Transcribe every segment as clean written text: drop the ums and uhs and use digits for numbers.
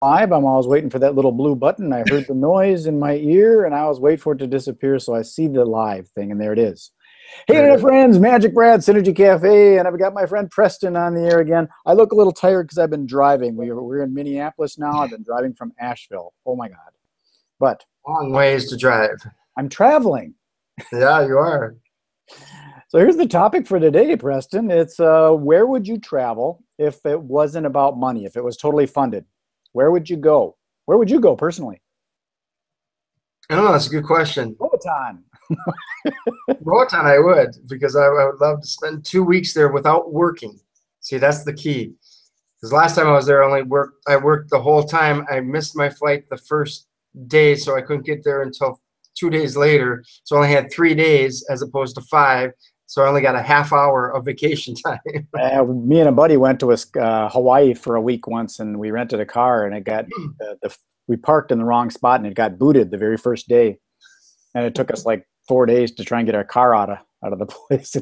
live, I'm always waiting for that little blue button. I heard the noise in my ear, and I always wait for it to disappear, so I see the live thing, and there it is. Hey there, friends, Magic Brad, Synergy Cafe, and I've got my friend Preston on the air again. I look a little tired because I've been driving. We're in Minneapolis now. I've been driving from Asheville. Oh, my God. But long ways to drive. I'm traveling. Yeah, you are. So here's the topic for today, Preston. It's where would you travel if it wasn't about money, if it was totally funded? Where would you go? Where would you go personally? I don't know. That's a good question. Roatan. Roatan, I would, because I would love to spend 2 weeks there without working. See, that's the key. Because last time I was there, I worked the whole time. I missed my flight the first day, so I couldn't get there until 2 days later. So I only had 3 days as opposed to 5. So I only got a half hour of vacation time. Me and a buddy went to Hawaii for a week once, and we rented a car, and it got we parked in the wrong spot, and it got booted the very first day, and it took us like 4 days to try and get our car out of the place.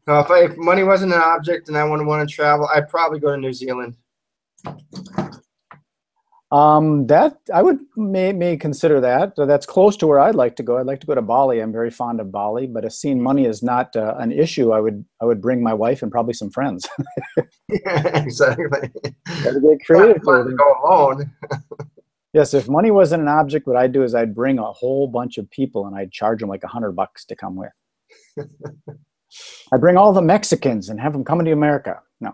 Now, if money wasn't an object and I would want to travel, I'd probably go to New Zealand. That I would may consider that. That's close to where I'd like to go. I'd like to go to Bali. I'm very fond of Bali, but if seeing money is not an issue, I would bring my wife and probably some friends. Yeah, exactly. Gotta get creative. To go alone. Yes, if money wasn't an object, what I'd do is I'd bring a whole bunch of people and I'd charge them like $100 to come with. I'd bring all the Mexicans and have them come to America. No.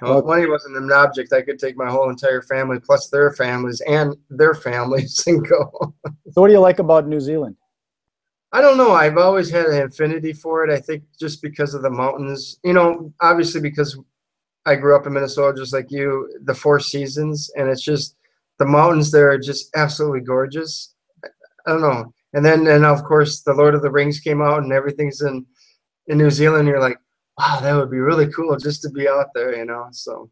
Well, if money wasn't an object, I could take my whole entire family plus their families and their families and go. So what do you like about New Zealand? I don't know. I've always had an affinity for it. I think just because of the mountains, you know, obviously because I grew up in Minnesota just like you, the 4 seasons, and it's just the mountains there are just absolutely gorgeous. I don't know. And then of course the Lord of the Rings came out and everything's in New Zealand. You're like, wow, that would be really cool just to be out there, you know. So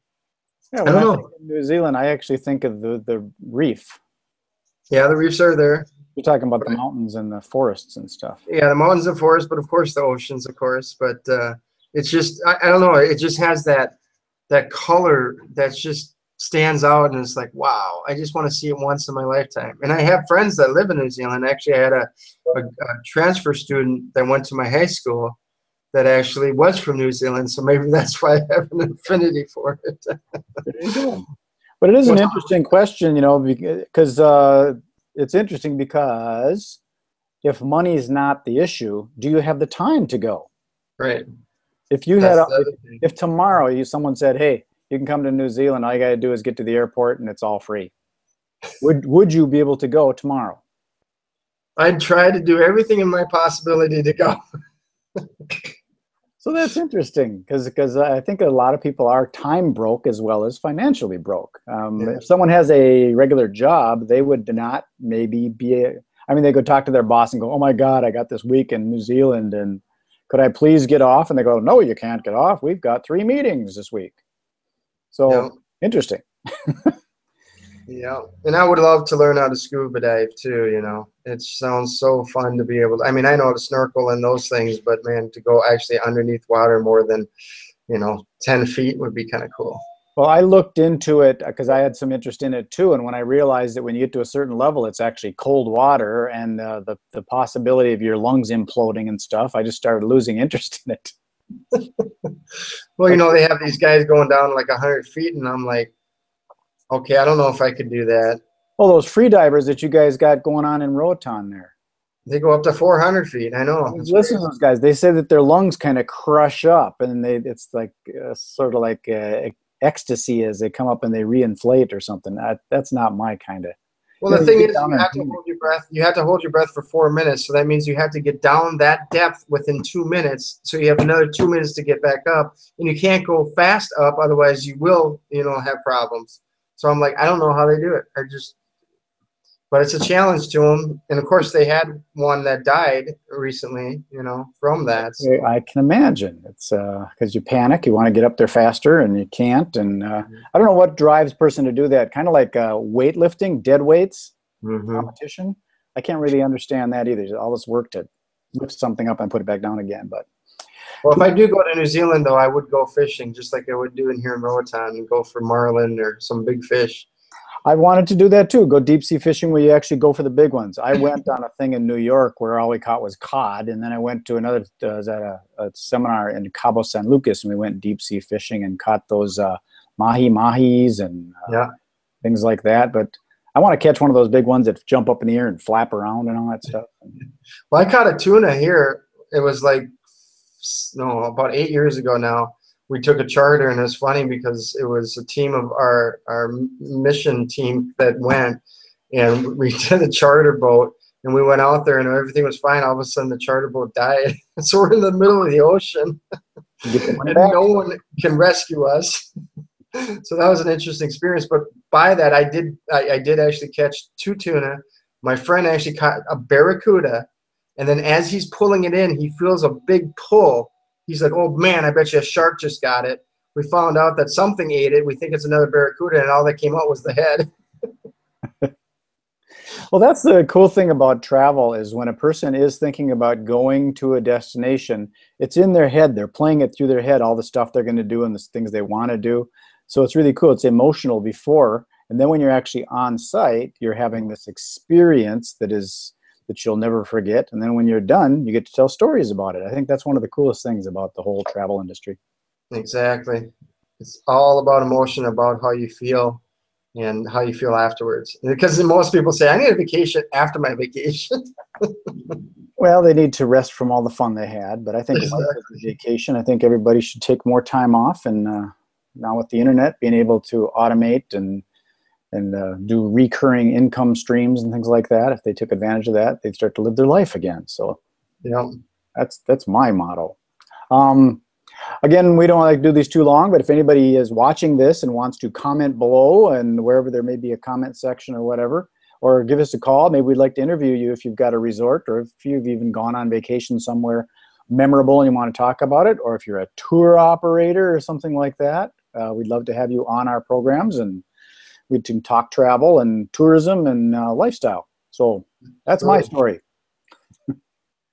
yeah, when I think of New Zealand, I actually think of the reef. Yeah, the reefs are there. You're talking about the mountains and the forests and stuff. Yeah, the mountains and forests, but of course the oceans, of course. But it's just I don't know. It just has that color that just stands out, and it's like, wow, I just want to see it once in my lifetime. And I have friends that live in New Zealand. Actually, I had a transfer student that went to my high school that actually was from New Zealand, so maybe that's why I have an affinity for it. But it is an interesting question, you know, because it's interesting because if money is not the issue, do you have the time to go? Right. If you if tomorrow someone said, hey, you can come to New Zealand, all you got to do is get to the airport and it's all free. Would you be able to go tomorrow? I'd try to do everything in my possibility to go. So that's interesting because I think a lot of people are time broke as well as financially broke. If someone has a regular job, they would not maybe they go talk to their boss and go, oh my God, I got this week in New Zealand and could I please get off? And they go, no, you can't get off. We've got 3 meetings this week. So interesting. Yeah, and I would love to learn how to scuba dive too, you know. It sounds so fun to be able to, I mean, I know how to snorkel and those things, but man, to go actually underneath water more than, 10 feet would be kind of cool. Well, I looked into it because I had some interest in it too, and when I realized that when you get to a certain level, it's actually cold water, and the possibility of your lungs imploding and stuff, I just started losing interest in it. Well, they have these guys going down like 100 feet, and I'm like, okay, I don't know if I could do that. Oh, those free divers that you guys got going on in Roatan there. They go up to 400 feet. I know. Listen to those guys. They say that their lungs kind of crush up, and it's like sort of like ecstasy as they come up and they reinflate or something. That's not my kind of. Well, the thing is, you have to hold your breath. You have to hold your breath for 4 minutes. So that means you have to get down that depth within 2 minutes. So you have another 2 minutes to get back up, and you can't go fast up, otherwise you will, have problems. So I'm like, I don't know how they do it. But it's a challenge to them. And of course, they had one that died recently, from that. So. I can imagine. It's because you panic, you want to get up there faster, and you can't. And I don't know what drives a person to do that. Kind of like weightlifting, dead weights competition. I can't really understand that either. All this work to lift something up and put it back down again. But Well, if I do go to New Zealand, though, I would go fishing just like I would do in here in Roatan and go for marlin or some big fish. I wanted to do that too. Go deep sea fishing where you actually go for the big ones. I went on a thing in New York where all we caught was cod, and then I went to another was at a seminar in Cabo San Lucas, and we went deep sea fishing and caught those mahis and Yeah. things like that. But I want to catch one of those big ones that jump up in the air and flap around and all that stuff. Well, I caught a tuna here. It was like, no, about 8 years ago now. We took a charter, and it was funny because it was a team of our mission team that went, and we did a charter boat, and we went out there, and everything was fine. All of a sudden, the charter boat died. So we're in the middle of the ocean, and no one can rescue us. So that was an interesting experience. But by that, I did actually catch 2 tuna. My friend actually caught a barracuda, and then as he's pulling it in, he feels a big pull. He's like, oh, man, I bet you a shark just got it. We found out that something ate it. We think it's another barracuda, and all that came out was the head. Well, that's the cool thing about travel is when a person is thinking about going to a destination, it's in their head. They're playing it through their head, all the stuff they're going to do and the things they want to do. So it's really cool. It's emotional before. And then when you're actually on site, you're having this experience that you'll never forget. And then when you're done, you get to tell stories about it. I think that's one of the coolest things about the whole travel industry. Exactly. It's all about emotion, about how you feel and how you feel afterwards. Because most people say, I need a vacation after my vacation. Well, they need to rest from all the fun they had. But I think life is a vacation. I think everybody should take more time off. And now with the internet, being able to automate and do recurring income streams and things like that. If they took advantage of that, they'd start to live their life again. So yeah, that's my motto. Again, we don't like to do these too long, but if anybody is watching this and wants to comment below and wherever there may be a comment section or whatever, or give us a call, maybe we'd like to interview you if you've got a resort or if you've even gone on vacation somewhere memorable and you want to talk about it, or if you're a tour operator or something like that, we'd love to have you on our programs and we can talk travel and tourism and lifestyle. So that's my story.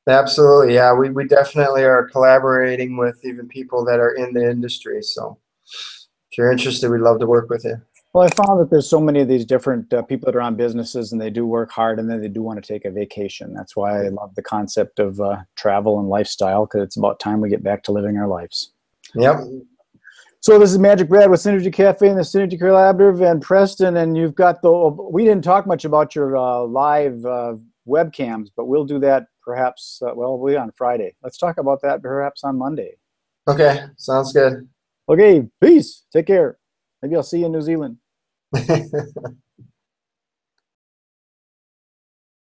Absolutely. Yeah, we definitely are collaborating with even people that are in the industry. So if you're interested, we'd love to work with you. Well, I found that there's so many of these different people that are on businesses and they do work hard and then they do want to take a vacation. That's why I love the concept of travel and lifestyle, because it's about time we get back to living our lives. Yep. So this is Magic Brad with Synergy Cafe and the Synergy Collaborative and Preston, and you've got we didn't talk much about your live webcams, but we'll do that perhaps, we'll be on Friday. Let's talk about that perhaps on Monday. Okay, sounds good. Okay, peace. Take care. Maybe I'll see you in New Zealand.